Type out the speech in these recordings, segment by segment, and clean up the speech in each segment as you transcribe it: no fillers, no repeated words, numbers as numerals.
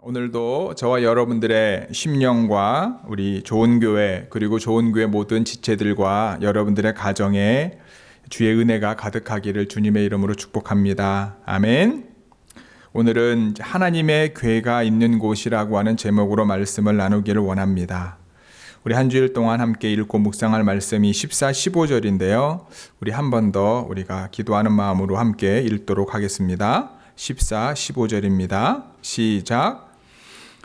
오늘도 저와 여러분들의 심령과 우리 좋은 교회 그리고 좋은 교회 모든 지체들과 여러분들의 가정에 주의 은혜가 가득하기를 주님의 이름으로 축복합니다. 아멘. 오늘은 하나님의 괴가 있는 곳이라고 하는 제목으로 말씀을 나누기를 원합니다. 우리 한 주일 동안 함께 읽고 묵상할 말씀이 14, 15절인데요. 우리 한 번 더 우리가 기도하는 마음으로 함께 읽도록 하겠습니다. 14, 15절입니다. 시작.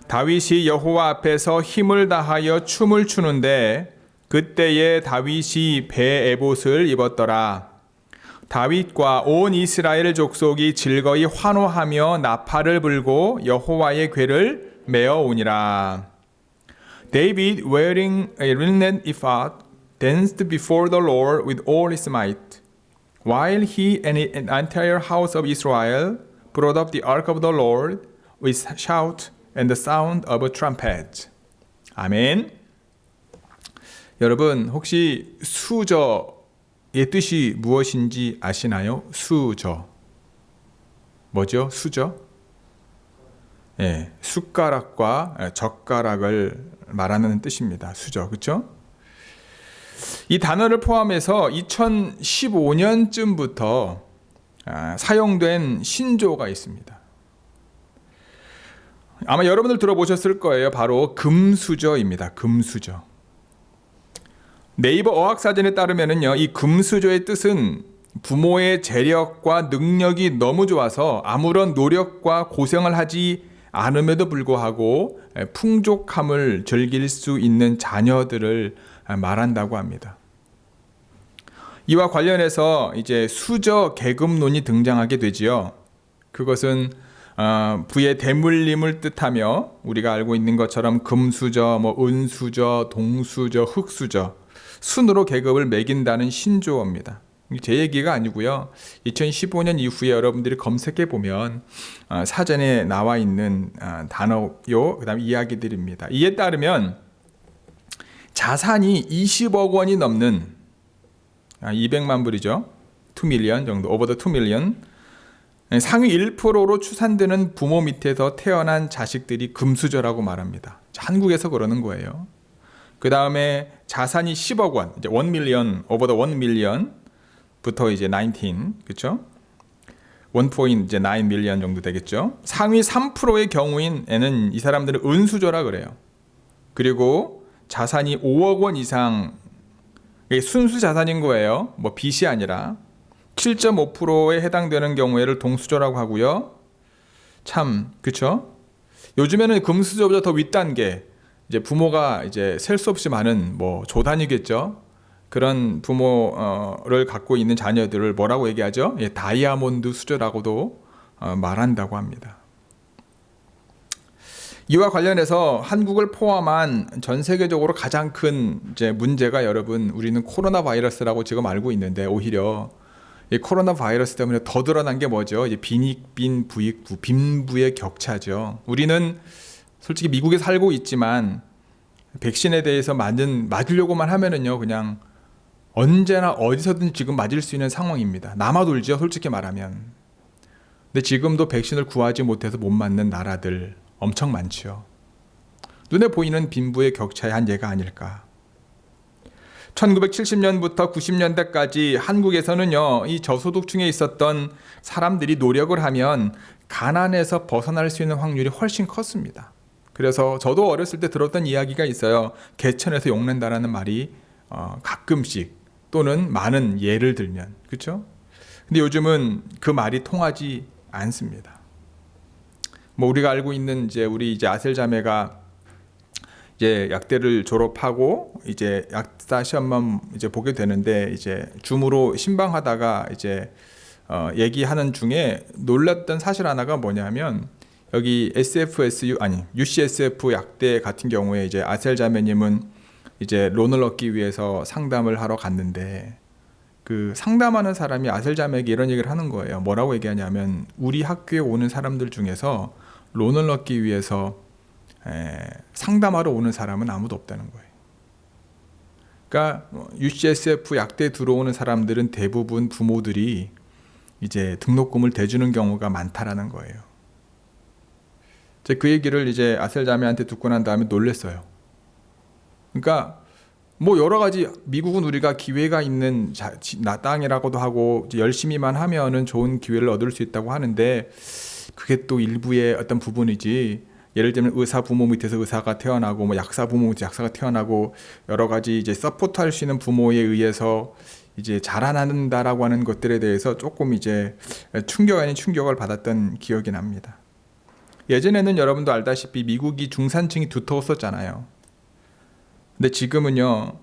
다윗이 여호와 앞에서 힘을 다하여 춤을 추는데 그때에 다윗이 배 에봇을 입었더라. 다윗과 온 이스라엘 족속이 즐거이 환호하며 나팔을 불고 여호와의 궤를 메어 오니라. David, wearing a linen ephod, danced before the Lord with all his might, while he and the entire house of Israel brought up the ark of the Lord with shout and the sound of a trumpet. 아멘. 여러분 혹시 수저의 뜻이 무엇인지 아시나요? 수저. 뭐죠? 수저? 예, 숟가락과 젓가락을 말하는 뜻입니다. 수저, 그렇죠? 이 단어를 포함해서 2015년쯤부터 사용된 신조어가 있습니다. 아마 여러분들 들어보셨을 거예요. 바로 금수저입니다. 금수저. 네이버 어학사전에 따르면요, 이 금수저의 뜻은 부모의 재력과 능력이 너무 좋아서 아무런 노력과 고생을 하지 않음에도 불구하고 풍족함을 즐길 수 있는 자녀들을 말한다고 합니다. 이와 관련해서 이제 수저 계급론이 등장하게 되지요. 그것은 부의 대물림을 뜻하며 우리가 알고 있는 것처럼 금수저, 은수저, 동수저, 흙수저 순으로 계급을 매긴다는 신조어입니다. 제 얘기가 아니고요. 2015년 이후에 여러분들이 검색해 보면 사전에 나와 있는 단어요, 그다음 이야기들입니다. 이에 따르면 자산이 20억 원이 넘는 200만 불이죠. 2 밀리언 정도, over the 2 밀리언. 상위 1%로 추산되는 부모 밑에서 태어난 자식들이 금수저라고 말합니다. 한국에서 그러는 거예요. 그 다음에 자산이 10억 원, 이제 1 밀리언, over the 1 밀리언부터 이제 19, 그렇죠? 1.9 밀리언 정도 되겠죠. 상위 3%의 경우에는 이 사람들은 은수저라 그래요. 그리고 자산이 5억 원 이상, 순수 자산인 거예요. 뭐 빚이 아니라. 7.5%에 해당되는 경우에를 동수저라고 하고요. 참, 그렇죠? 요즘에는 금수저보다 더 윗단계, 이제 부모가 이제 셀 수 없이 많은 조단이겠죠. 그런 부모를 갖고 있는 자녀들을 뭐라고 얘기하죠? 예, 다이아몬드 수저라고도 말한다고 합니다. 이와 관련해서 한국을 포함한 전 세계적으로 가장 큰 이제 문제가 여러분, 우리는 코로나 바이러스라고 지금 알고 있는데 오히려 이 코로나 바이러스 때문에 더 드러난 게 뭐죠? 이제 빈익빈 부익부, 빈부의 격차죠. 우리는 솔직히 미국에 살고 있지만 백신에 대해서 맞으려고만 하면은요, 그냥 언제나 어디서든 지금 맞을 수 있는 상황입니다. 남아돌죠, 솔직히 말하면. 근데 지금도 백신을 구하지 못해서 못 맞는 나라들 엄청 많죠. 눈에 보이는 빈부의 격차의 한 예가 아닐까. 1970년부터 90년대까지 한국에서는요, 이 저소득층에 있었던 사람들이 노력을 하면 가난에서 벗어날 수 있는 확률이 훨씬 컸습니다. 그래서 저도 어렸을 때 들었던 이야기가 있어요. 개천에서 욕낸다라는 말이 가끔씩 또는 많은 예를 들면, 그렇죠? 근데 요즘은 그 말이 통하지 않습니다. 우리가 알고 있는 우리 아셀 자매가 이제 약대를 졸업하고 이제 약사 시험만 이제 보게 되는데, 이제 줌으로 신방하다가 이제 얘기하는 중에 놀랐던 사실 하나가 뭐냐면, 여기 UCSF 약대 같은 경우에 이제 아셀 자매님은 이제 론을 얻기 위해서 상담을 하러 갔는데, 그 상담하는 사람이 아셀 자매에게 이런 얘기를 하는 거예요. 뭐라고 얘기하냐면, 우리 학교에 오는 사람들 중에서 론을 얻기 위해서 상담하러 오는 사람은 아무도 없다는 거예요. 그러니까 UCSF 약대 들어오는 사람들은 대부분 부모들이 이제 등록금을 대주는 경우가 많다라는 거예요. 제가 그 얘기를 이제 아셀 자매한테 듣고 난 다음에 놀랐어요. 그러니까 뭐 여러 가지 미국은 우리가 기회가 있는 땅이라고도 하고 열심히만 하면은 좋은 기회를 얻을 수 있다고 하는데 그게 또 일부의 어떤 부분이지. 예를 들면 의사 부모 밑에서 의사가 태어나고 뭐 약사 부모 밑에서 약사가 태어나고 여러 가지 이제 서포트할 수 있는 부모에 의해서 이제 자라난다라고 하는 것들에 대해서 조금 이제 충격 아닌 충격을 받았던 기억이 납니다. 예전에는 여러분도 알다시피 미국이 중산층이 두터웠었잖아요. 근데 지금은요,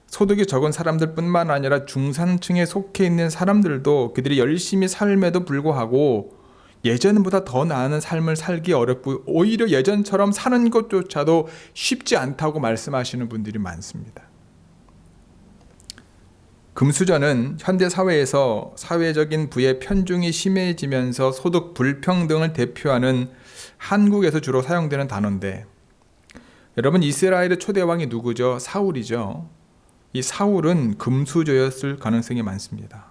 소득이 적은 사람들뿐만 아니라 중산층에 속해 있는 사람들도 그들이 열심히 삶에도 불구하고 예전보다 더 나은 삶을 살기 어렵고 오히려 예전처럼 사는 것조차도 쉽지 않다고 말씀하시는 분들이 많습니다. 금수저는 현대 사회에서 사회적인 부의 편중이 심해지면서 소득 불평등을 대표하는 한국에서 주로 사용되는 단어인데, 여러분 이스라엘의 초대 왕이 누구죠? 사울이죠. 이 사울은 금수저였을 가능성이 많습니다.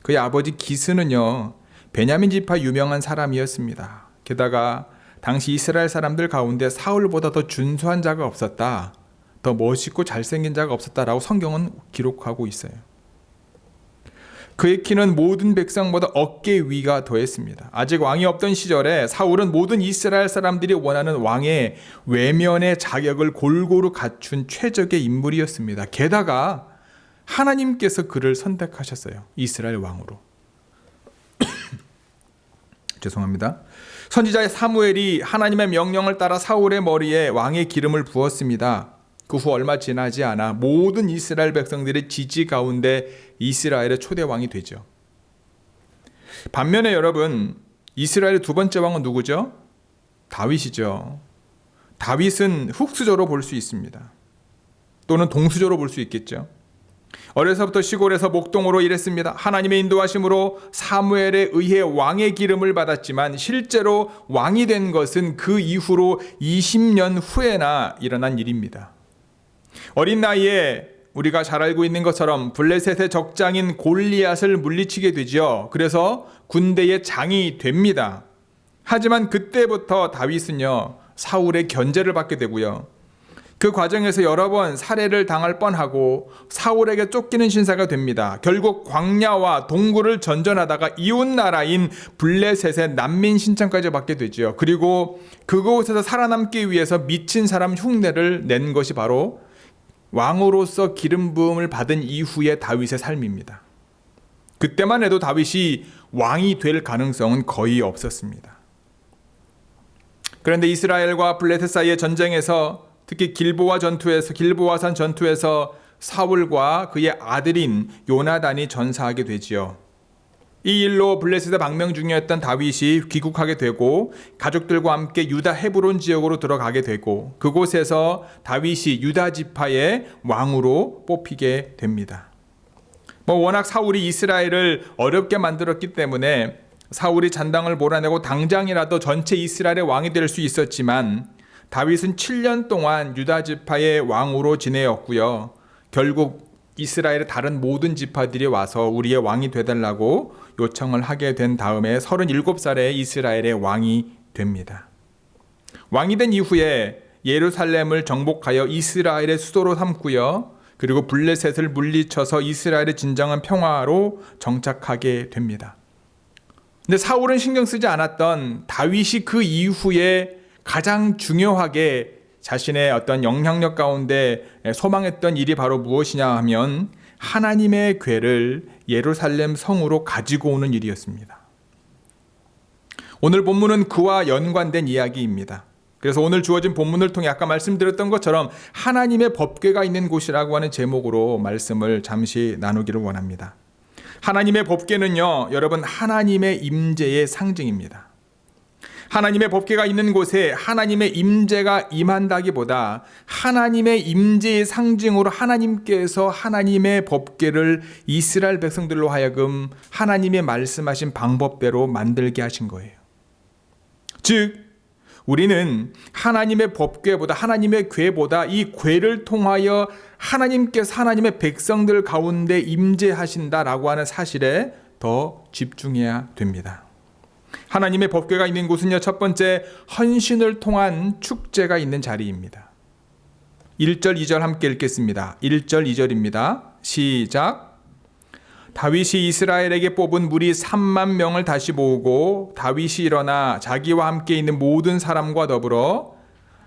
그의 아버지 기스는요, 베냐민 지파 유명한 사람이었습니다. 게다가 당시 이스라엘 사람들 가운데 사울보다 더 준수한 자가 없었다, 더 멋있고 잘생긴 자가 없었다라고 성경은 기록하고 있어요. 그의 키는 모든 백성보다 어깨 위가 더했습니다. 아직 왕이 없던 시절에 사울은 모든 이스라엘 사람들이 원하는 왕의 외면의 자격을 골고루 갖춘 최적의 인물이었습니다. 게다가 하나님께서 그를 선택하셨어요. 이스라엘 왕으로. 죄송합니다. 선지자 사무엘이 하나님의 명령을 따라 사울의 머리에 왕의 기름을 부었습니다. 그 후 얼마 지나지 않아 모든 이스라엘 백성들의 지지 가운데 이스라엘의 초대 왕이 되죠. 반면에 여러분, 이스라엘의 두 번째 왕은 누구죠? 다윗이죠. 다윗은 흙수저로 볼 수 있습니다. 또는 동수저로 볼 수 있겠죠. 어려서부터 시골에서 목동으로 일했습니다. 하나님의 인도하심으로 사무엘에 의해 왕의 기름을 받았지만 실제로 왕이 된 것은 그 이후로 20년 후에나 일어난 일입니다. 어린 나이에 우리가 잘 알고 있는 것처럼 블레셋의 적장인 골리앗을 물리치게 되죠. 그래서 군대의 장이 됩니다. 하지만 그때부터 다윗은요, 사울의 견제를 받게 되고요. 그 과정에서 여러 번 살해를 당할 뻔하고 사울에게 쫓기는 신사가 됩니다. 결국 광야와 동굴을 전전하다가 이웃 나라인 블레셋의 난민 신청까지 받게 되죠. 그리고 그곳에서 살아남기 위해서 미친 사람 흉내를 낸 것이 바로 왕으로서 기름 부음을 받은 이후의 다윗의 삶입니다. 그때만 해도 다윗이 왕이 될 가능성은 거의 없었습니다. 그런데 이스라엘과 블레셋 사이의 전쟁에서 특히 길보아산 전투에서 사울과 그의 아들인 요나단이 전사하게 되지요. 이 일로 블레셋의 망명 중이었던 다윗이 귀국하게 되고 가족들과 함께 유다 헤브론 지역으로 들어가게 되고 그곳에서 다윗이 유다 지파의 왕으로 뽑히게 됩니다. 워낙 사울이 이스라엘을 어렵게 만들었기 때문에 사울이 잔당을 몰아내고 당장이라도 전체 이스라엘의 왕이 될 수 있었지만 다윗은 7년 동안 유다 지파의 왕으로 지내었고요. 결국 이스라엘의 다른 모든 지파들이 와서 우리의 왕이 되달라고 요청을 하게 된 다음에 37살에 이스라엘의 왕이 됩니다. 왕이 된 이후에 예루살렘을 정복하여 이스라엘의 수도로 삼고요. 그리고 블레셋을 물리쳐서 이스라엘의 진정한 평화로 정착하게 됩니다. 근데 사울은 신경 쓰지 않았던 다윗이 그 이후에 가장 중요하게 자신의 어떤 영향력 가운데 소망했던 일이 바로 무엇이냐 하면 하나님의 궤를 예루살렘 성으로 가지고 오는 일이었습니다. 오늘 본문은 그와 연관된 이야기입니다. 그래서 오늘 주어진 본문을 통해 아까 말씀드렸던 것처럼 하나님의 법궤가 있는 곳이라고 하는 제목으로 말씀을 잠시 나누기를 원합니다. 하나님의 법궤는요, 여러분 하나님의 임재의 상징입니다. 하나님의 법궤가 있는 곳에 하나님의 임재가 임한다기보다 하나님의 임재의 상징으로 하나님께서 하나님의 법궤를 이스라엘 백성들로 하여금 하나님의 말씀하신 방법대로 만들게 하신 거예요. 즉 우리는 하나님의 법궤보다 하나님의 궤보다 이 궤를 통하여 하나님께서 하나님의 백성들 가운데 임재하신다라고 하는 사실에 더 집중해야 됩니다. 하나님의 법궤가 있는 곳은요, 첫 번째 헌신을 통한 축제가 있는 자리입니다. 1절 2절 함께 읽겠습니다. 1절 2절입니다. 시작. 다윗이 이스라엘에게 뽑은 무리 3만 명을 다시 모으고 다윗이 일어나 자기와 함께 있는 모든 사람과 더불어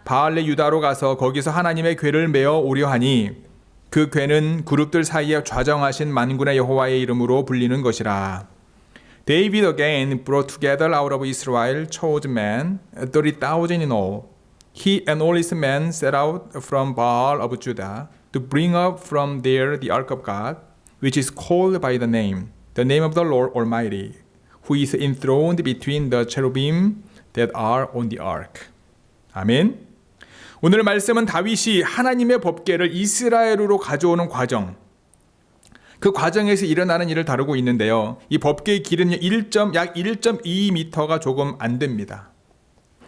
바알레 유다로 가서 거기서 하나님의 궤를 메어 오려 하니 그 궤는 그룹들 사이에 좌정하신 만군의 여호와의 이름으로 불리는 것이라. David again brought together out of Israel chosen men, 30,000 in all. He and all his men set out from Baal of Judah to bring up from there the ark of God, which is called by the name of the Lord Almighty, who is enthroned between the cherubim that are on the ark. 아멘. 오늘 말씀은 다윗이 하나님의 법궤를 이스라엘으로 가져오는 과정, 그 과정에서 일어나는 일을 다루고 있는데요. 이 법궤의 길은 약 1.2m가 조금 안 됩니다.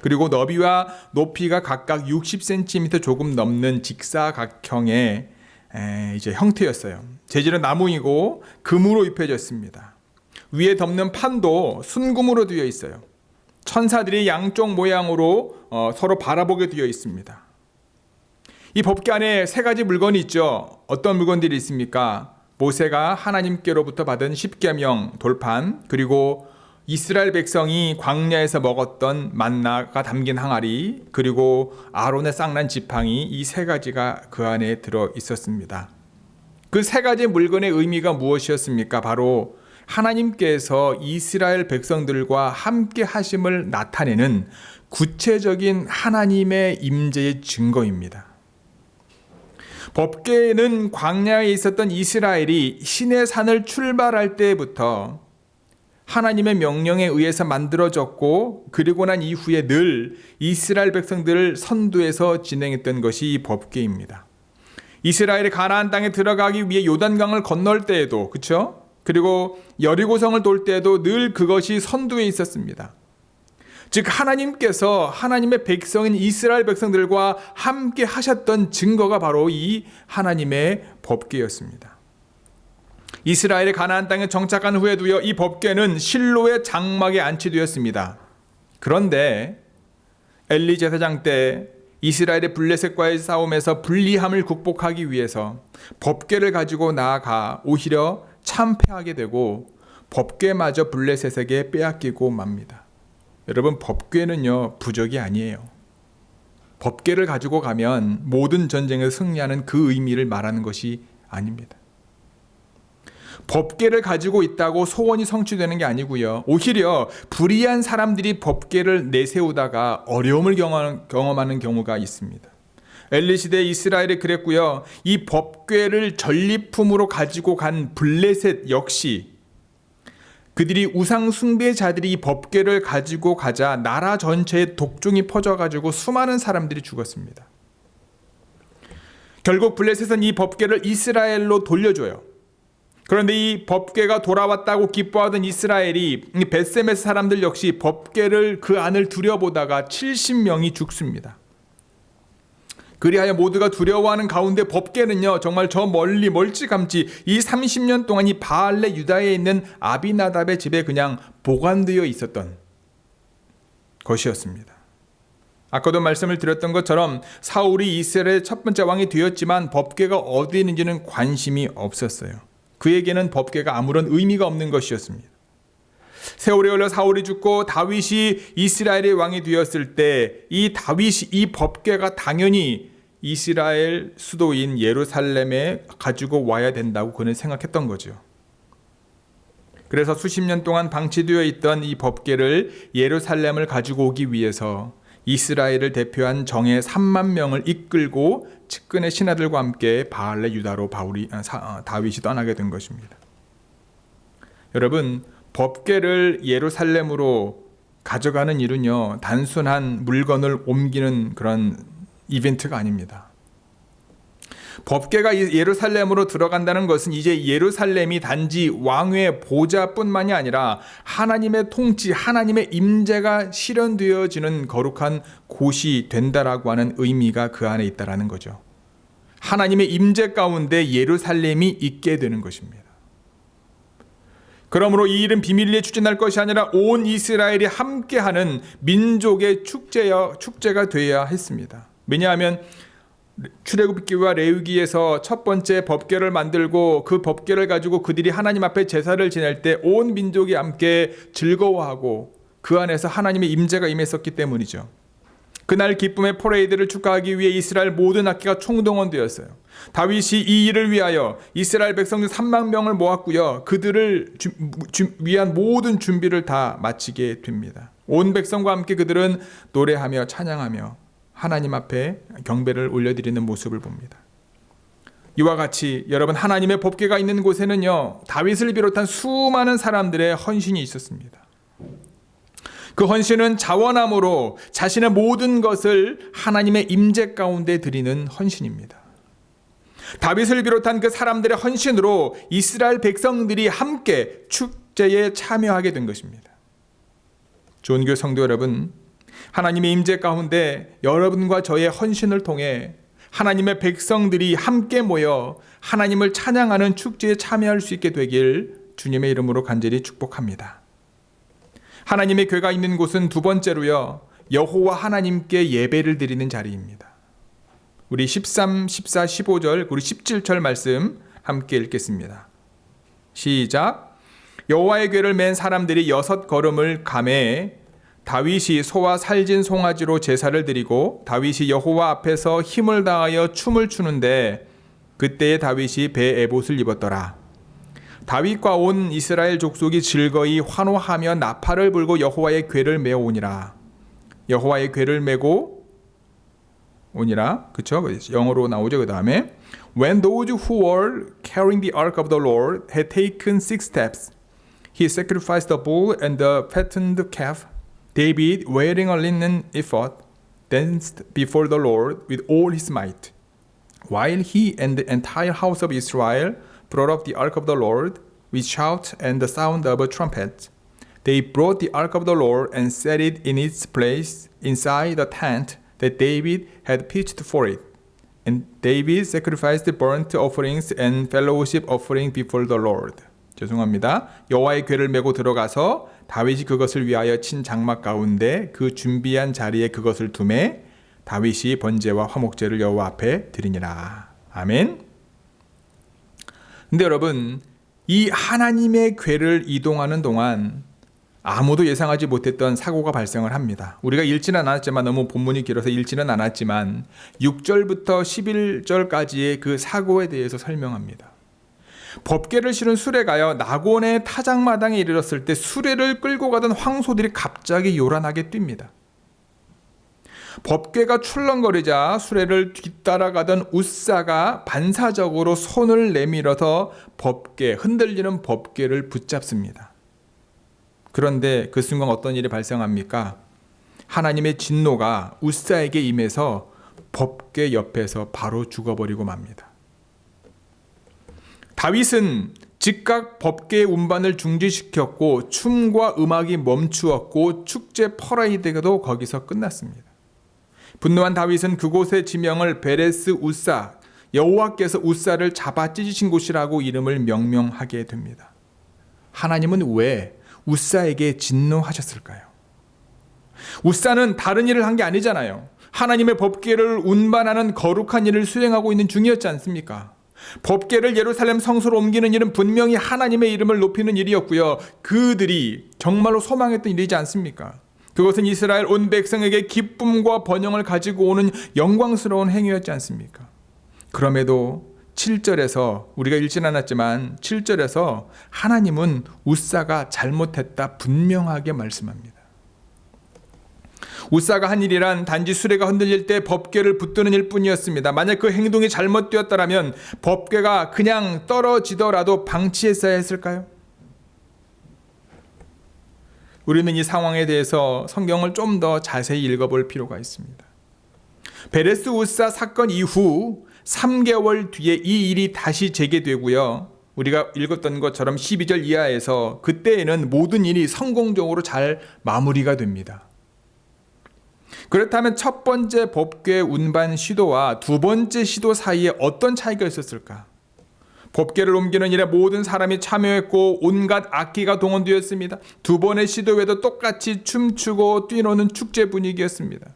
그리고 너비와 높이가 각각 60cm 조금 넘는 직사각형의 형태였어요. 재질은 나무이고 금으로 입혀졌습니다. 위에 덮는 판도 순금으로 되어 있어요. 천사들이 양쪽 모양으로 서로 바라보게 되어 있습니다. 이 법궤 안에 세 가지 물건이 있죠. 어떤 물건들이 있습니까? 모세가 하나님께로부터 받은 십계명 돌판, 그리고 이스라엘 백성이 광야에서 먹었던 만나가 담긴 항아리, 그리고 아론의 쌍난 지팡이, 이 세 가지가 그 안에 들어 있었습니다. 그 세 가지 물건의 의미가 무엇이었습니까? 바로 하나님께서 이스라엘 백성들과 함께 하심을 나타내는 구체적인 하나님의 임재의 증거입니다. 법궤는 광야에 있었던 이스라엘이 시내산을 출발할 때부터 하나님의 명령에 의해서 만들어졌고, 그리고 난 이후에 늘 이스라엘 백성들을 선두에서 진행했던 것이 이 법궤입니다. 이스라엘이 가나안 땅에 들어가기 위해 요단강을 건널 때에도, 그렇죠? 그리고 여리고성을 돌 때에도 늘 그것이 선두에 있었습니다. 즉 하나님께서 하나님의 백성인 이스라엘 백성들과 함께 하셨던 증거가 바로 이 하나님의 법궤였습니다. 이스라엘의 가나안 땅에 정착한 후에도요, 이 법궤는 실로의 장막에 안치되었습니다. 그런데 엘리 제사장 때 이스라엘의 블레셋과의 싸움에서 불리함을 극복하기 위해서 법궤를 가지고 나아가 오히려 참패하게 되고 법궤마저 블레셋에게 빼앗기고 맙니다. 여러분, 법궤는요, 부적이 아니에요. 법궤를 가지고 가면 모든 전쟁에 승리하는 그 의미를 말하는 것이 아닙니다. 법궤를 가지고 있다고 소원이 성취되는 게 아니고요. 오히려 불의한 사람들이 법궤를 내세우다가 어려움을 경험하는 경우가 있습니다. 엘리 시대 이스라엘이 그랬고요. 이 법궤를 전리품으로 가지고 간 블레셋 역시 그들이 우상 숭배자들이 이 법궤를 가지고 가자 나라 전체에 독종이 퍼져가지고 수많은 사람들이 죽었습니다. 결국 블레셋은 이 법궤를 이스라엘로 돌려줘요. 그런데 이 법궤가 돌아왔다고 기뻐하던 이스라엘이 벳세메스 사람들 역시 법궤를 그 안을 들여보다가 70명이 죽습니다. 그리하여 모두가 두려워하는 가운데 법궤는요, 정말 저 멀리 멀찌감치 이 30년 동안 이 바알레 유다에 있는 아비나답의 집에 그냥 보관되어 있었던 것이었습니다. 아까도 말씀을 드렸던 것처럼 사울이 이스라엘의 첫 번째 왕이 되었지만 법궤가 어디 있는지는 관심이 없었어요. 그에게는 법궤가 아무런 의미가 없는 것이었습니다. 세월이 흘러 사울이 죽고 다윗이 이스라엘의 왕이 되었을 때 이 다윗이 이 법궤가 당연히 이스라엘 수도인 예루살렘에 가지고 와야 된다고 그는 생각했던 거죠. 그래서 수십 년 동안 방치되어 있던 이 법궤를 예루살렘을 가지고 오기 위해서 이스라엘을 대표한 정예 3만 명을 이끌고 측근의 신하들과 함께 바알레 유다로 다윗이 떠나게 된 것입니다. 여러분, 법궤를 예루살렘으로 가져가는 일은요, 단순한 물건을 옮기는 그런 이벤트가 아닙니다. 법궤가 예루살렘으로 들어간다는 것은 이제 예루살렘이 단지 왕의 보좌뿐만이 아니라 하나님의 통치, 하나님의 임재가 실현되어지는 거룩한 곳이 된다라고 하는 의미가 그 안에 있다라는 거죠. 하나님의 임재 가운데 예루살렘이 있게 되는 것입니다. 그러므로 이 일은 비밀리에 추진할 것이 아니라 온 이스라엘이 함께하는 민족의 축제가 되어야 했습니다. 왜냐하면 출애굽기와 레위기에서 첫 번째 법궤를 만들고 그 법궤를 가지고 그들이 하나님 앞에 제사를 지낼 때 온 민족이 함께 즐거워하고 그 안에서 하나님의 임재가 임했었기 때문이죠. 그날 기쁨의 퍼레이드를 축하하기 위해 이스라엘 모든 악기가 총동원되었어요. 다윗이 이 일을 위하여 이스라엘 백성 중 3만 명을 모았고요. 그들을 위한 모든 준비를 다 마치게 됩니다. 온 백성과 함께 그들은 노래하며 찬양하며 하나님 앞에 경배를 올려드리는 모습을 봅니다. 이와 같이 여러분, 하나님의 법궤가 있는 곳에는요, 다윗을 비롯한 수많은 사람들의 헌신이 있었습니다. 그 헌신은 자원함으로 자신의 모든 것을 하나님의 임재 가운데 드리는 헌신입니다. 다윗을 비롯한 그 사람들의 헌신으로 이스라엘 백성들이 함께 축제에 참여하게 된 것입니다. 좋은 교회 성도 여러분, 하나님의 임재 가운데 여러분과 저의 헌신을 통해 하나님의 백성들이 함께 모여 하나님을 찬양하는 축제에 참여할 수 있게 되길 주님의 이름으로 간절히 축복합니다. 하나님의 궤가 있는 곳은 두 번째로요, 여호와 하나님께 예배를 드리는 자리입니다. 우리 13, 14, 15절, 우리 17절 말씀 함께 읽겠습니다. 시작. 여호와의 궤를 맨 사람들이 6걸음을 가매 다윗이 소와 살진 송아지로 제사를 드리고 다윗이 여호와 앞에서 힘을 다하여 춤을 추는데 그때에 다윗이 배 에봇을 입었더라. 다윗과 온 이스라엘 족속이 즐거이 환호하며 나팔을 불고 여호와의 궤를 메어 오니라. 여호와의 궤를 메고 오니라. 그쵸? 영어로 나오죠. 그 다음에 When those who were carrying the ark of the Lord had taken 6 steps, he sacrificed the bull and the fattened calf. David, wearing a linen ephod, danced before the Lord with all his might, while he and the entire house of Israel brought up the ark of the Lord with shout and the sound of a trumpet. They brought the ark of the Lord and set it in its place inside the tent that David had pitched for it. And David sacrificed burnt offerings and fellowship offerings before the Lord. 죄송합니다. 여호와의 궤를 메고 들어가서 다윗이 그것을 위하여 친 장막 가운데 그 준비한 자리에 그것을 두매 다윗이 번제와 화목제를 여호와 앞에 드리니라. 아멘. 근데 여러분, 이 하나님의 궤를 이동하는 동안 아무도 예상하지 못했던 사고가 발생을 합니다. 우리가 읽지는 않았지만, 너무 본문이 길어서 읽지는 않았지만 6절부터 11절까지의 그 사고에 대해서 설명합니다. 법궤를 실은 수레가요, 낙원의 타작마당에 이르렀을 때 수레를 끌고 가던 황소들이 갑자기 요란하게 뜁니다. 법궤가 출렁거리자 수레를 뒤따라가던 웃사가 반사적으로 손을 내밀어서 흔들리는 법궤를 붙잡습니다. 그런데 그 순간 어떤 일이 발생합니까? 하나님의 진노가 웃사에게 임해서 법궤 옆에서 바로 죽어버리고 맙니다. 다윗은 즉각 법궤의 운반을 중지시켰고 춤과 음악이 멈추었고 축제 퍼레이드도 거기서 끝났습니다. 분노한 다윗은 그곳의 지명을 베레스 웃사, 여호와께서 웃사를 잡아 찢으신 곳이라고 이름을 명명하게 됩니다. 하나님은 왜 웃사에게 진노하셨을까요? 웃사는 다른 일을 한 게 아니잖아요. 하나님의 법궤를 운반하는 거룩한 일을 수행하고 있는 중이었지 않습니까? 법궤를 예루살렘 성소로 옮기는 일은 분명히 하나님의 이름을 높이는 일이었고요. 그들이 정말로 소망했던 일이지 않습니까? 그것은 이스라엘 온 백성에게 기쁨과 번영을 가지고 오는 영광스러운 행위였지 않습니까? 그럼에도 7절에서 우리가 읽진 않았지만 7절에서 하나님은 웃사가 잘못했다 분명하게 말씀합니다. 웃사가 한 일이란 단지 수레가 흔들릴 때 법궤를 붙드는 일뿐이었습니다. 만약 그 행동이 잘못되었다면 법궤가 그냥 떨어지더라도 방치했어야 했을까요? 우리는 이 상황에 대해서 성경을 좀 더 자세히 읽어볼 필요가 있습니다. 베레스 웃사 사건 이후 3개월 뒤에 이 일이 다시 재개되고요. 우리가 읽었던 것처럼 12절 이하에서 그때에는 모든 일이 성공적으로 잘 마무리가 됩니다. 그렇다면 첫 번째 법궤 운반 시도와 두 번째 시도 사이에 어떤 차이가 있었을까? 법궤를 옮기는 일에 모든 사람이 참여했고 온갖 악기가 동원되었습니다. 두 번의 시도 외에도 똑같이 춤추고 뛰노는 축제 분위기였습니다.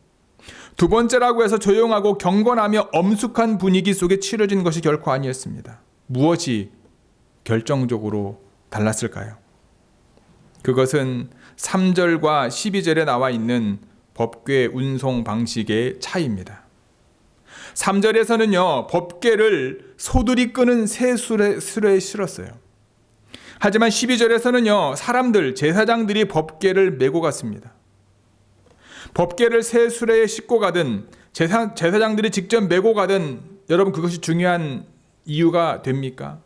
두 번째라고 해서 조용하고 경건하며 엄숙한 분위기 속에 치러진 것이 결코 아니었습니다. 무엇이 결정적으로 달랐을까요? 그것은 3절과 12절에 나와 있는 법궤 운송 방식의 차이입니다. 3절에서는요, 법궤를 소들이 끄는 새 수레에 실었어요. 하지만 12절에서는요, 사람들, 제사장들이 법궤를 메고 갔습니다. 법궤를 새 수레에 싣고 가든 제사장들이 직접 메고 가든 여러분 그것이 중요한 이유가 됩니까?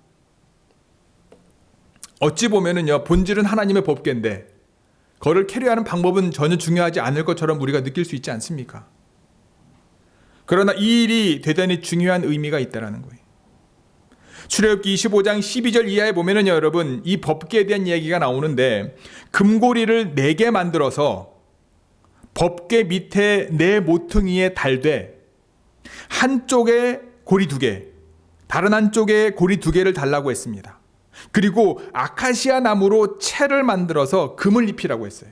어찌 보면은요, 본질은 하나님의 법궤인데 그거를 캐리하는 방법은 전혀 중요하지 않을 것처럼 우리가 느낄 수 있지 않습니까? 그러나 이 일이 대단히 중요한 의미가 있다는 거예요. 출애굽기 25장 12절 이하에 보면은 여러분 이 법궤에 대한 이야기가 나오는데 금고리를 4개 만들어서 법궤 밑에 네 모퉁이에 달되 한쪽에 고리 2개, 다른 한쪽에 고리 2개를 달라고 했습니다. 그리고 아카시아 나무로 채를 만들어서 금을 입히라고 했어요.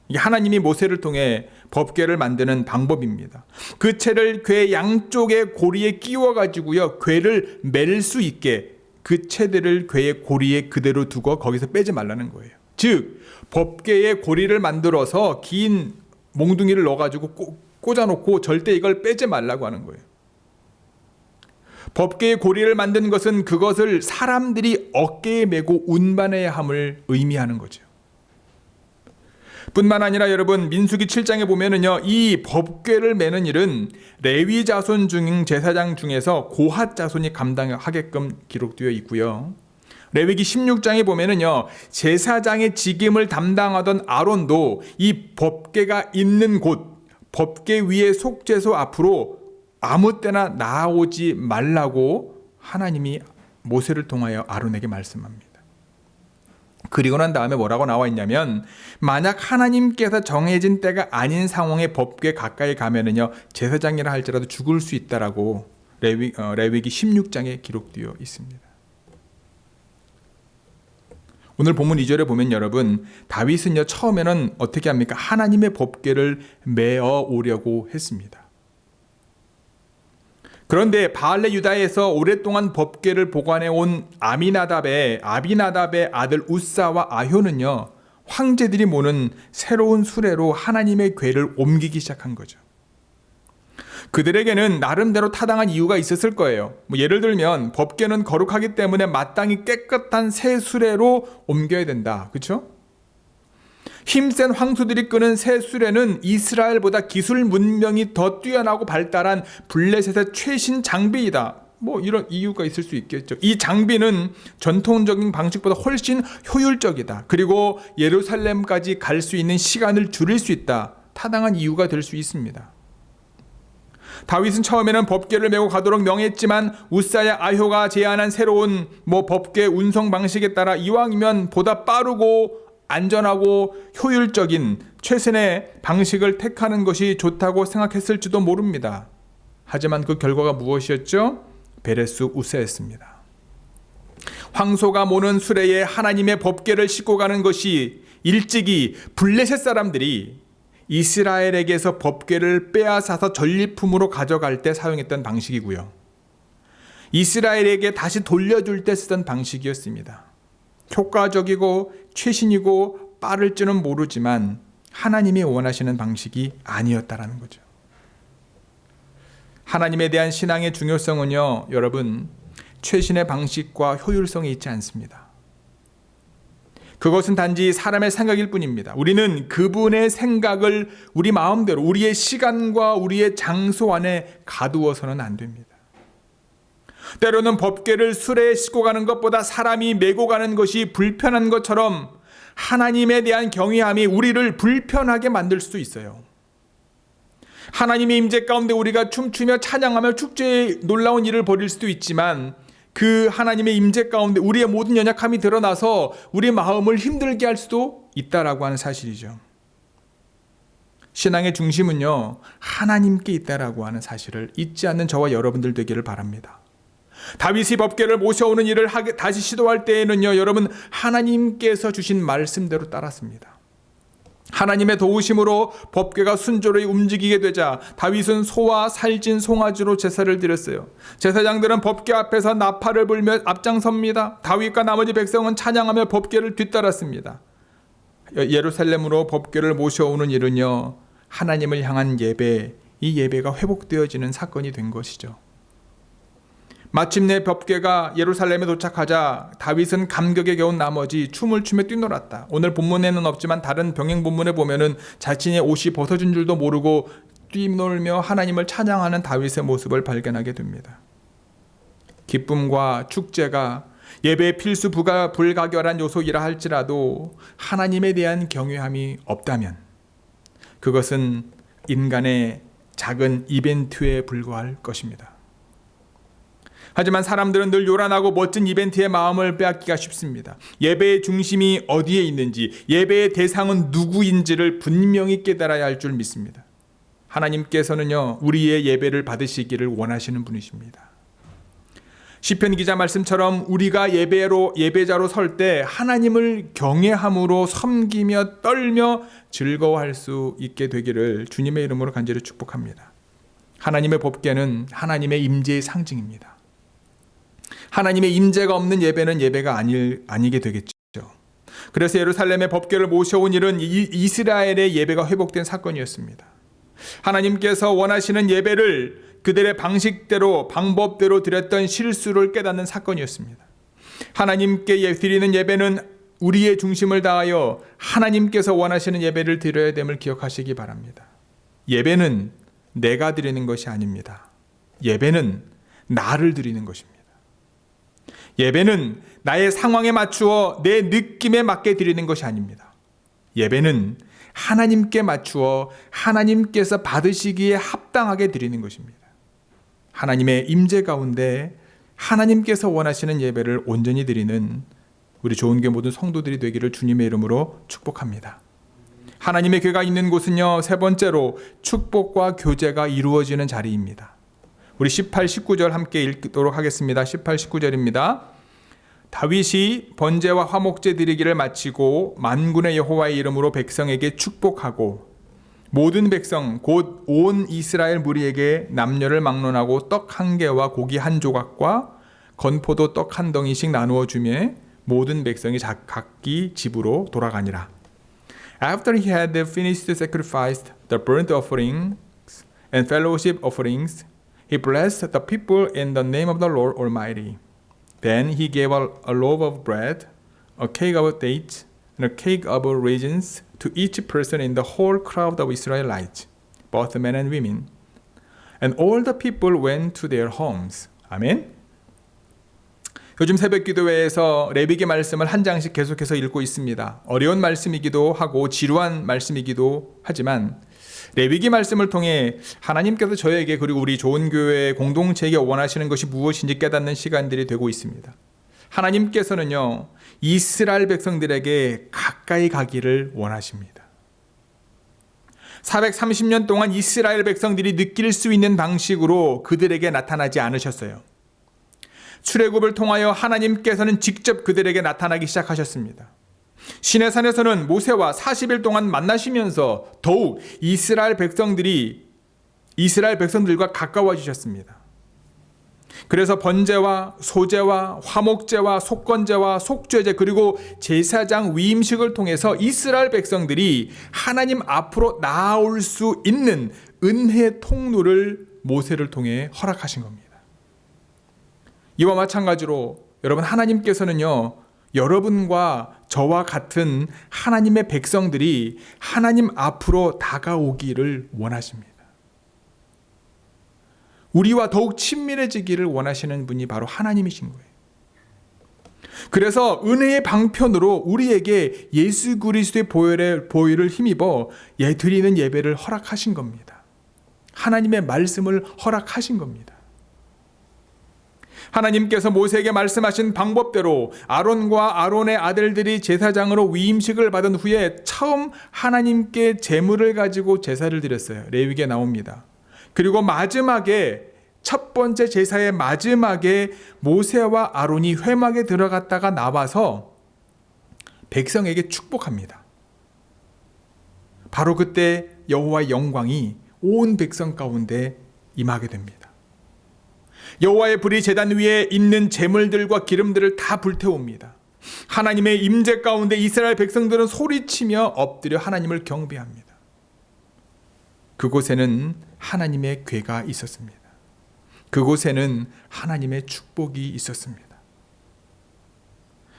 이게 하나님이 모세를 통해 법궤를 만드는 방법입니다. 그 채를 궤 양쪽에 고리에 끼워 가지고요, 궤를 맬 수 있게 그 채들을 궤의 고리에 그대로 두고 거기서 빼지 말라는 거예요. 즉 법궤에 고리를 만들어서 긴 몽둥이를 넣어 가지고 꽂아놓고 절대 이걸 빼지 말라고 하는 거예요. 법궤의 고리를 만든 것은 그것을 사람들이 어깨에 메고 운반해야 함을 의미하는 거죠. 뿐만 아니라 여러분 민수기 7장에 보면은요, 이 법궤를 매는 일은 레위 자손 중 제사장 중에서 고핫 자손이 감당하게끔 기록되어 있고요. 레위기 16장에 보면은요, 제사장의 직임을 담당하던 아론도 이 법궤가 있는 곳, 법궤 위의 속죄소 앞으로 아무 때나 나오지 말라고 하나님이 모세를 통하여 아론에게 말씀합니다. 그리고 난 다음에 뭐라고 나와 있냐면, 만약 하나님께서 정해진 때가 아닌 상황에 법궤 가까이 가면은요, 제사장이라 할지라도 죽을 수 있다라고 레위기 16장에 기록되어 있습니다. 오늘 본문 2절에 보면 여러분, 다윗은요 처음에는 어떻게 합니까? 하나님의 법궤를 메어 오려고 했습니다. 그런데 바알레 유다에서 오랫동안 법궤를 보관해 온 아비나답의 아들 우사와 아효는요, 황제들이 모는 새로운 수레로 하나님의 궤를 옮기기 시작한 거죠. 그들에게는 나름대로 타당한 이유가 있었을 거예요. 예를 들면 법궤는 거룩하기 때문에 마땅히 깨끗한 새 수레로 옮겨야 된다. 그렇죠? 힘센 황소들이 끄는 새 수레는 이스라엘보다 기술 문명이 더 뛰어나고 발달한 블레셋의 최신 장비이다. 이런 이유가 있을 수 있겠죠. 이 장비는 전통적인 방식보다 훨씬 효율적이다. 그리고 예루살렘까지 갈 수 있는 시간을 줄일 수 있다. 타당한 이유가 될 수 있습니다. 다윗은 처음에는 법궤를 메고 가도록 명했지만 우사야 아효가 제안한 새로운 법궤 운송 방식에 따라 이왕이면 보다 빠르고 안전하고 효율적인 최선의 방식을 택하는 것이 좋다고 생각했을지도 모릅니다. 하지만 그 결과가 무엇이었죠? 베레스 우사였습니다. 황소가 모는 수레에 하나님의 법궤를 싣고 가는 것이 일찍이 블레셋 사람들이 이스라엘에게서 법궤를 빼앗아서 전리품으로 가져갈 때 사용했던 방식이고요, 이스라엘에게 다시 돌려줄 때 쓰던 방식이었습니다. 효과적이고 최신이고 빠를지는 모르지만 하나님이 원하시는 방식이 아니었다라는 거죠. 하나님에 대한 신앙의 중요성은요, 여러분, 최신의 방식과 효율성에 있지 않습니다. 그것은 단지 사람의 생각일 뿐입니다. 우리는 그분의 생각을 우리 마음대로, 우리의 시간과 우리의 장소 안에 가두어서는 안 됩니다. 때로는 법궤를 수레에 싣고 가는 것보다 사람이 메고 가는 것이 불편한 것처럼 하나님에 대한 경외함이 우리를 불편하게 만들 수도 있어요. 하나님의 임재 가운데 우리가 춤추며 찬양하며 축제의 놀라운 일을 벌일 수도 있지만 그 하나님의 임재 가운데 우리의 모든 연약함이 드러나서 우리 마음을 힘들게 할 수도 있다라고 하는 사실이죠. 신앙의 중심은요, 하나님께 있다라고 하는 사실을 잊지 않는 저와 여러분들 되기를 바랍니다. 다윗이 법궤를 모셔오는 일을 다시 시도할 때에는요, 여러분, 하나님께서 주신 말씀대로 따랐습니다. 하나님의 도우심으로 법궤가 순조로이 움직이게 되자 다윗은 소와 살찐 송아지로 제사를 드렸어요. 제사장들은 법궤 앞에서 나팔을 불며 앞장섭니다. 다윗과 나머지 백성은 찬양하며 법궤를 뒤따랐습니다. 예루살렘으로 법궤를 모셔오는 일은요, 하나님을 향한 예배, 이 예배가 회복되어지는 사건이 된 것이죠. 마침내 법궤가 예루살렘에 도착하자 다윗은 감격에 겨운 나머지 춤을 추며 뛰놀았다. 오늘 본문에는 없지만 다른 병행 본문에 보면은 자신의 옷이 벗어진 줄도 모르고 뛰놀며 하나님을 찬양하는 다윗의 모습을 발견하게 됩니다. 기쁨과 축제가 예배의 필수 불가결한 요소이라 할지라도 하나님에 대한 경외함이 없다면 그것은 인간의 작은 이벤트에 불과할 것입니다. 하지만 사람들은 늘 요란하고 멋진 이벤트의 마음을 빼앗기가 쉽습니다. 예배의 중심이 어디에 있는지, 예배의 대상은 누구인지를 분명히 깨달아야 할 줄 믿습니다. 하나님께서는요, 우리의 예배를 받으시기를 원하시는 분이십니다. 시편 기자 말씀처럼 우리가 예배자로 설 때 하나님을 경외함으로 섬기며 떨며 즐거워할 수 있게 되기를 주님의 이름으로 간절히 축복합니다. 하나님의 법궤는 하나님의 임재의 상징입니다. 하나님의 임재가 없는 예배는 예배가 아니게 되겠죠. 그래서 예루살렘의 법궤를 모셔온 일은 이스라엘의 예배가 회복된 사건이었습니다. 하나님께서 원하시는 예배를 그들의 방식대로 방법대로 드렸던 실수를 깨닫는 사건이었습니다. 하나님께 드리는 예배는 우리의 중심을 다하여 하나님께서 원하시는 예배를 드려야 됨을 기억하시기 바랍니다. 예배는 내가 드리는 것이 아닙니다. 예배는 나를 드리는 것입니다. 예배는 나의 상황에 맞추어 내 느낌에 맞게 드리는 것이 아닙니다. 예배는 하나님께 맞추어 하나님께서 받으시기에 합당하게 드리는 것입니다. 하나님의 임재 가운데 하나님께서 원하시는 예배를 온전히 드리는 우리 좋은 교회 모든 성도들이 되기를 주님의 이름으로 축복합니다. 하나님의 교회가 있는 곳은요, 세 번째로 축복과 교제가 이루어지는 자리입니다. 우리 18, 19절 함께 읽도록 하겠습니다. 18, 19절입니다. 다윗이 번제와 화목제 드리기를 마치고 만군의 여호와의 이름으로 백성에게 축복하고 모든 백성 곧 온 이스라엘 무리에게 남녀를 막론하고 떡 한 개와 고기 한 조각과 건포도 떡 한 덩이씩 나누어 주며 모든 백성이 각기 집으로 돌아가니라. After he had finished sacrificed the burnt offerings and fellowship offerings, he blessed the people in the name of the Lord Almighty. Then he gave a loaf of bread, a cake of dates, and a cake of raisins to each person in the whole crowd of Israelites, both men and women. And all the people went to their homes. 아멘. 요즘 새벽 기도회에서 레위기 말씀을 한 장씩 계속해서 읽고 있습니다. 어려운 말씀이기도 하고 지루한 말씀이기도 하지만 레위기 말씀을 통해 하나님께서 저에게 그리고 우리 좋은 교회 공동체에게 원하시는 것이 무엇인지 깨닫는 시간들이 되고 있습니다. 하나님께서는요, 이스라엘 백성들에게 가까이 가기를 원하십니다. 430년 동안 이스라엘 백성들이 느낄 수 있는 방식으로 그들에게 나타나지 않으셨어요. 출애굽을 통하여 하나님께서는 직접 그들에게 나타나기 시작하셨습니다. 시내산에서는 모세와 40일 동안 만나시면서 더욱 이스라엘 백성들과 가까워지셨습니다. 그래서 번제와 소제와 화목제와 속건제와 속죄제 그리고 제사장 위임식을 통해서 이스라엘 백성들이 하나님 앞으로 나아올 수 있는 은혜 통로를 모세를 통해 허락하신 겁니다. 이와 마찬가지로 여러분, 하나님께서는요, 여러분과 저와 같은 하나님의 백성들이 하나님 앞으로 다가오기를 원하십니다. 우리와 더욱 친밀해지기를 원하시는 분이 바로 하나님이신 거예요. 그래서 은혜의 방편으로 우리에게 예수 그리스도의 보혈을 힘입어 드리는 예배를 허락하신 겁니다. 하나님의 말씀을 허락하신 겁니다. 하나님께서 모세에게 말씀하신 방법대로 아론과 아론의 아들들이 제사장으로 위임식을 받은 후에 처음 하나님께 제물을 가지고 제사를 드렸어요. 레위기에 나옵니다. 그리고 마지막에 첫 번째 제사의 마지막에 모세와 아론이 회막에 들어갔다가 나와서 백성에게 축복합니다. 바로 그때 여호와의 영광이 온 백성 가운데 임하게 됩니다. 여호와의 불이 제단 위에 있는 제물들과 기름들을 다 불태웁니다. 하나님의 임재 가운데 이스라엘 백성들은 소리치며 엎드려 하나님을 경배합니다. 그곳에는 하나님의 궤가 있었습니다. 그곳에는 하나님의 축복이 있었습니다.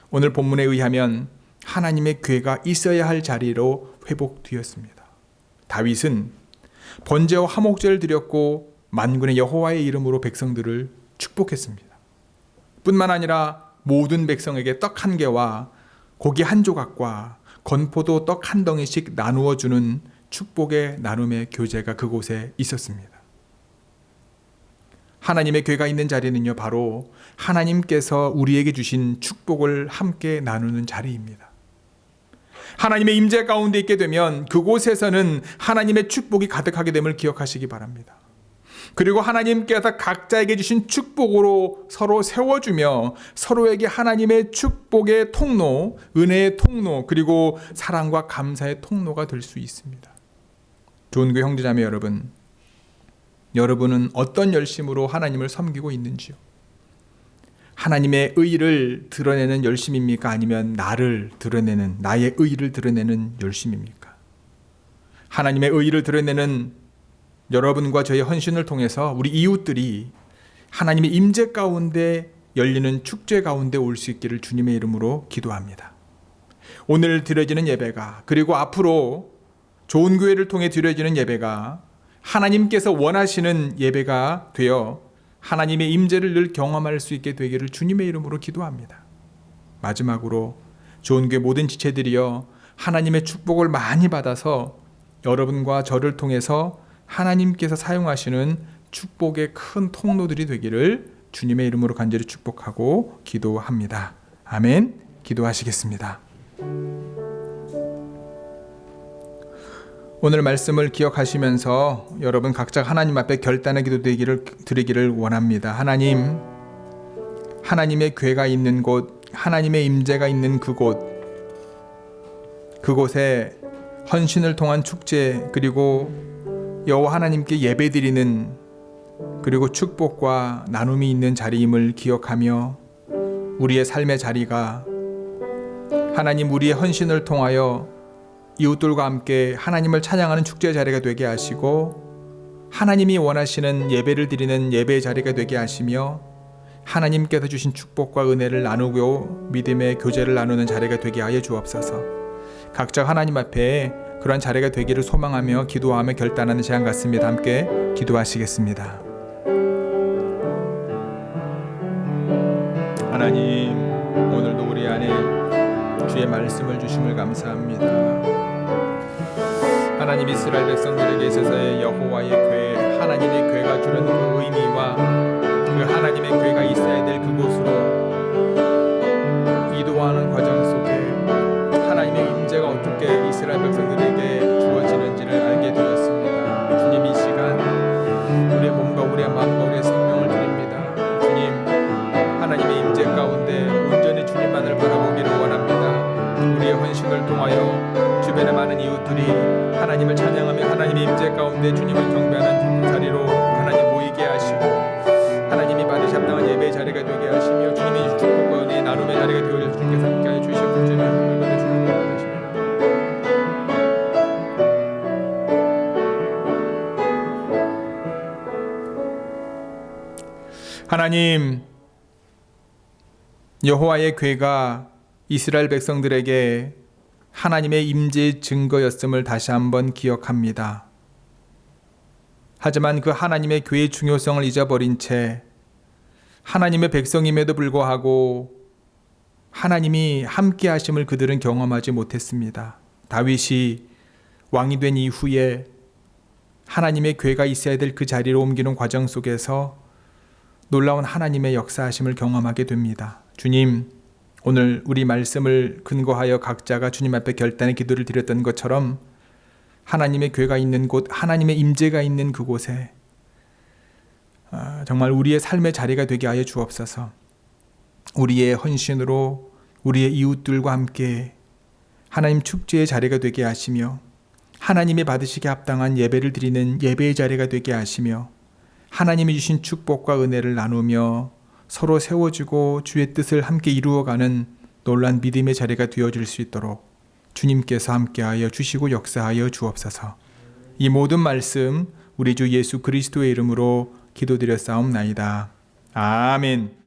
오늘 본문에 의하면 하나님의 궤가 있어야 할 자리로 회복되었습니다. 다윗은 번제와 화목제를 드렸고 만군의 여호와의 이름으로 백성들을 축복했습니다. 뿐만 아니라 모든 백성에게 떡 한 개와 고기 한 조각과 건포도 떡 한 덩이씩 나누어 주는 축복의 나눔의 교제가 그곳에 있었습니다. 하나님의 궤가 있는 자리는요, 바로 하나님께서 우리에게 주신 축복을 함께 나누는 자리입니다. 하나님의 임재 가운데 있게 되면 그곳에서는 하나님의 축복이 가득하게 됨을 기억하시기 바랍니다. 그리고 하나님께서 각자에게 주신 축복으로 서로 세워주며 서로에게 하나님의 축복의 통로, 은혜의 통로, 그리고 사랑과 감사의 통로가 될 수 있습니다. 좋은 교회 형제자매 여러분, 여러분은 어떤 열심으로 하나님을 섬기고 있는지요? 하나님의 의를 드러내는 열심입니까? 아니면 나를 드러내는, 나의 의를 드러내는 열심입니까? 하나님의 의를 드러내는 여러분과 저의 헌신을 통해서 우리 이웃들이 하나님의 임재 가운데 열리는 축제 가운데 올 수 있기를 주님의 이름으로 기도합니다. 오늘 드려지는 예배가, 그리고 앞으로 좋은 교회를 통해 드려지는 예배가 하나님께서 원하시는 예배가 되어 하나님의 임재를 늘 경험할 수 있게 되기를 주님의 이름으로 기도합니다. 마지막으로 좋은 교회 모든 지체들이여 하나님의 축복을 많이 받아서 여러분과 저를 통해서 하나님께서 사용하시는 축복의 큰 통로들이 되기를 주님의 이름으로 간절히 축복하고 기도합니다. 아멘. 기도하시겠습니다. 오늘 말씀을 기억하시면서 여러분 각자 하나님 앞에 결단의 기도 드리기를 원합니다. 하나님, 하나님의 궤가 있는 곳, 하나님의 임재가 있는 그곳에 헌신을 통한 축제, 그리고 여호와 하나님께 예배드리는, 그리고 축복과 나눔이 있는 자리임을 기억하며 우리의 삶의 자리가 하나님 우리의 헌신을 통하여 이웃들과 함께 하나님을 찬양하는 축제 자리가 되게 하시고 하나님이 원하시는 예배를 드리는 예배의 자리가 되게 하시며 하나님께서 주신 축복과 은혜를 나누고 믿음의 교제를 나누는 자리가 되게 하여 주옵소서. 각자 하나님 앞에 그러한 자리가 되기를 소망하며 기도하며 결단하는 시간 같습니다. 함께 기도하시겠습니다. 하나님, 오늘도 우리 안에 주의 말씀을 주심을 감사합니다. 하나님, 이스라엘 백성들에게 있어서의 여호와의 궤, 하나님의 궤가 주는 그 의미와 그 하나님의 궤가 있어야 될 그곳으로 이동하는 과정 속에 하나님의 임재가 어떻게 이스라엘 백성들에게 주어지는지를 알게 되었습니다. 주님, 이 시간 우리의 몸과 우리의 마음과 우리의 생명을 드립니다. 주님, 하나님의 임재 가운데 온전히 주님만을 바라보기를 원합니다. 우리의 헌신을 통하여 주변의 많은 이웃들이 하나님을 찬양하며 하나님의 임재 가운데 주님을 경배하는 자리로 하나님 모이게 하시고 하나님이 받으시 합당한 예배의 자리가 되게 하시며 주님의 축복과 은혜의 나눔의 자리가 되어 주님께서 함께하여 주시옵소서. 주님을 주님 원하십니다. 하나님, 여호와의 궤가 이스라엘 백성들에게 하나님의 임재의 증거였음을 다시 한번 기억합니다. 하지만 그 하나님의 궤의 중요성을 잊어버린 채 하나님의 백성임에도 불구하고 하나님이 함께 하심을 그들은 경험하지 못했습니다. 다윗이 왕이 된 이후에 하나님의 궤가 있어야 될 그 자리로 옮기는 과정 속에서 놀라운 하나님의 역사하심을 경험하게 됩니다. 주님, 오늘 우리 말씀을 근거하여 각자가 주님 앞에 결단의 기도를 드렸던 것처럼 하나님의 궤가 있는 곳, 하나님의 임재가 있는 그곳에 정말 우리의 삶의 자리가 되게 하여 주옵소서. 우리의 헌신으로 우리의 이웃들과 함께 하나님 축제의 자리가 되게 하시며 하나님이 받으시기에 합당한 예배를 드리는 예배의 자리가 되게 하시며 하나님이 주신 축복과 은혜를 나누며 서로 세워주고 주의 뜻을 함께 이루어가는 놀란 믿음의 자리가 되어질 수 있도록 주님께서 함께하여 주시고 역사하여 주옵소서. 이 모든 말씀 우리 주 예수 그리스도의 이름으로 기도드렸사옵나이다. 아멘.